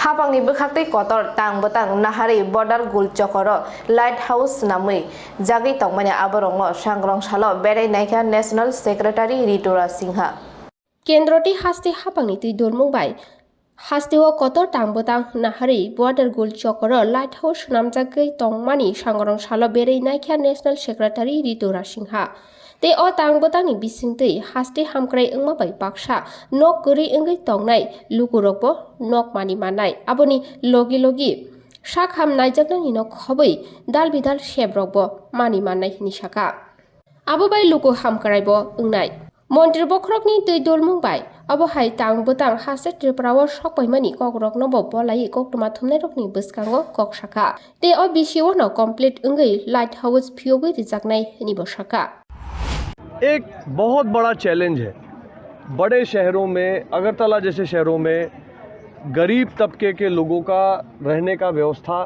हापांनि बोखाक्तै Qatar तां बतang नाहारि border गुलचकर light house नामै जागै तंमाने आबरंग सांग्रं सालो बेराय नायखा नेशनल सेक्रेटारि रितुरा सिंहा केन्द्रटी हास्ते हापांनि तै दोरमुंबाय हास्तेओ कतर तां बतang नाहारि बर्डार गुलचकर लाइट हाउस नामजागै तंमानि सांग्रं सालो बेराय नायखा नेशनल सेक्रेटारि रितुरा सिंहा ते o tang botangni bisingtwi haste hamkrai wngmabai baksa nok gori wngwi tongnai lukurokbo nok mani manai aboni logi logi sak ham naijaknani no khobui dal bidal sebrokbo mani manai hini saka abo bai luku hamkrai bo wngnai মন্ত্রী বখরকনি তৈ দলমুংবাই অবহাই তাং বতাং হাসে ত্রিপুরাও সকবাইমানি ককরক নব বলাই কক্তমা থুমনাই রকনি বসকাঙ্গো ককসাকা ते o bisio no complete wngwi light house फियोगै रिजाकनाय हनि बसाका एक बहुत बड़ा चैलेंज है। बड़े शहरों में, अगरतला जैसे शहरों में गरीब तबके के लोगों का रहने का व्यवस्था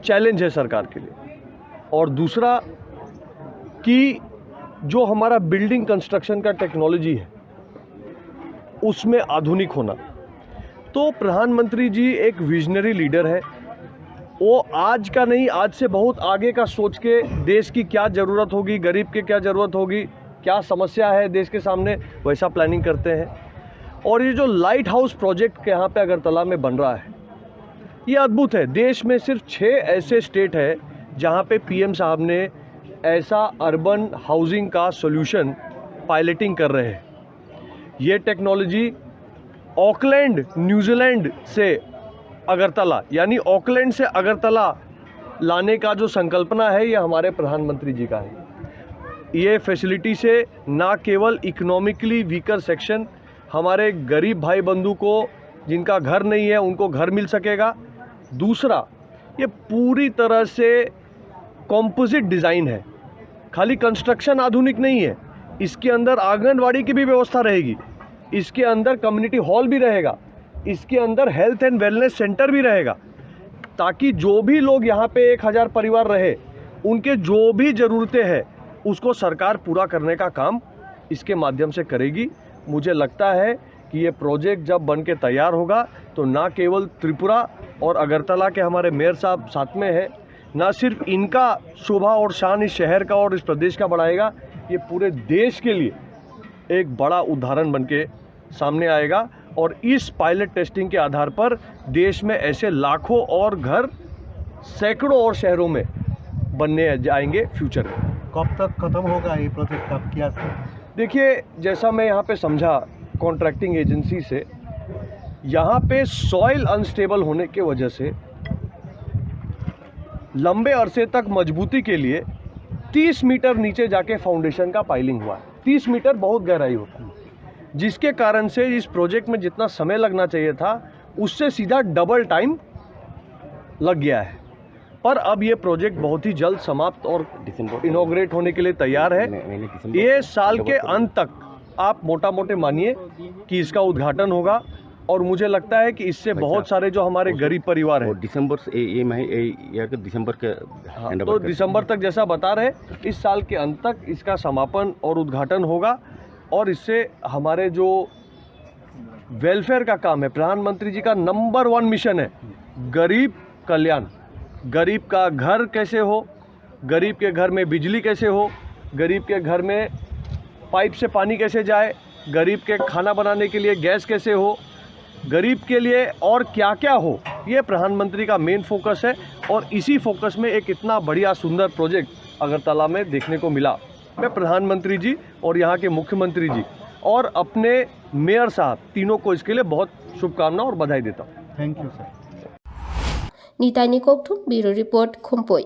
चैलेंज है सरकार के लिए। और दूसरा कि जो हमारा बिल्डिंग कंस्ट्रक्शन का टेक्नोलॉजी है उसमें आधुनिक होना। तो प्रधानमंत्री जी एक विजनरी लीडर है। वो आज का नहीं, आज से बहुत आगे का सोच के देश की क्या ज़रूरत होगी, गरीब के क्या ज़रूरत होगी, क्या समस्या है देश के सामने, वैसा प्लानिंग करते हैं। और ये जो लाइट हाउस प्रोजेक्ट के यहाँ पे अगरतला में बन रहा है ये अद्भुत है। देश में सिर्फ 6 ऐसे स्टेट है जहाँ पे पीएम साहब ने ऐसा अर्बन हाउसिंग का सॉल्यूशन पायलटिंग कर रहे हैं। ये टेक्नोलॉजी ऑकलैंड न्यूजीलैंड से अगरतला यानी ऑकलैंड से अगरतला लाने का जो संकल्पना है ये हमारे प्रधानमंत्री जी का है। ये फैसिलिटी से ना केवल इकोनॉमिकली वीकर सेक्शन, हमारे गरीब भाई बंधु को जिनका घर नहीं है उनको घर मिल सकेगा। दूसरा, ये पूरी तरह से कॉम्पोजिट डिज़ाइन है, खाली कंस्ट्रक्शन आधुनिक नहीं है। इसके अंदर आंगनवाड़ी की भी व्यवस्था रहेगी, इसके अंदर कम्युनिटी हॉल भी रहेगा, इसके अंदर हेल्थ एंड वेलनेस सेंटर भी रहेगा, ताकि जो भी लोग यहाँ पे 1000 परिवार रहे उनके जो भी ज़रूरतें हैं उसको सरकार पूरा करने का काम इसके माध्यम से करेगी। मुझे लगता है कि ये प्रोजेक्ट जब बन के तैयार होगा तो ना केवल त्रिपुरा और अगरतला के हमारे मेयर साहब साथ में है, ना सिर्फ इनका शोभा और शान इस शहर का और इस प्रदेश का बढ़ाएगा, ये पूरे देश के लिए एक बड़ा उदाहरण बन के सामने आएगा। और इस पायलट टेस्टिंग के आधार पर देश में ऐसे लाखों और घर, सैकड़ों और शहरों में बनने जाएंगे फ्यूचर में। कब तक खत्म होगा ये प्रोजेक्ट? कब किया? देखिए, जैसा मैं यहाँ पे समझा कॉन्ट्रैक्टिंग एजेंसी से, यहाँ पे सॉइल अनस्टेबल होने के वजह से लंबे अरसे तक मजबूती के लिए 30 मीटर नीचे जाके फाउंडेशन का पाइलिंग हुआ है। 30 मीटर बहुत गहराई होता है, जिसके कारण से इस प्रोजेक्ट में जितना समय लगना चाहिए था उससे सीधा डबल टाइम लग गया है। पर अब ये प्रोजेक्ट बहुत ही जल्द समाप्त और इनॉग्रेट होने के लिए तैयार है। ये साल के अंत तक आप मोटा मोटे मानिए कि इसका उद्घाटन होगा। और मुझे लगता है कि इससे बहुत सारे जो हमारे गरीब परिवार हैं, दिसंबर से दिसंबर के तो दिसंबर तक जैसा बता रहे, इस साल के अंत तक इसका समापन और उद्घाटन होगा। और इससे हमारे जो वेलफेयर का काम है, प्रधानमंत्री जी का नंबर 1 मिशन है गरीब कल्याण। गरीब का घर कैसे हो, गरीब के घर में बिजली कैसे हो, गरीब के घर में पाइप से पानी कैसे जाए, गरीब के खाना बनाने के लिए गैस कैसे हो, गरीब के लिए और क्या क्या हो, ये प्रधानमंत्री का मेन फोकस है। और इसी फोकस में एक इतना बढ़िया सुंदर प्रोजेक्ट अगरतला में देखने को मिला। मैं प्रधानमंत्री जी और यहाँ के मुख्यमंत्री जी और अपने मेयर साहब तीनों को इसके लिए बहुत शुभकामनाएं और बधाई देता हूँ। Thank you sir. निताई निकोक्थुम ब्यूरो रिपोर्ट खुम्पोई।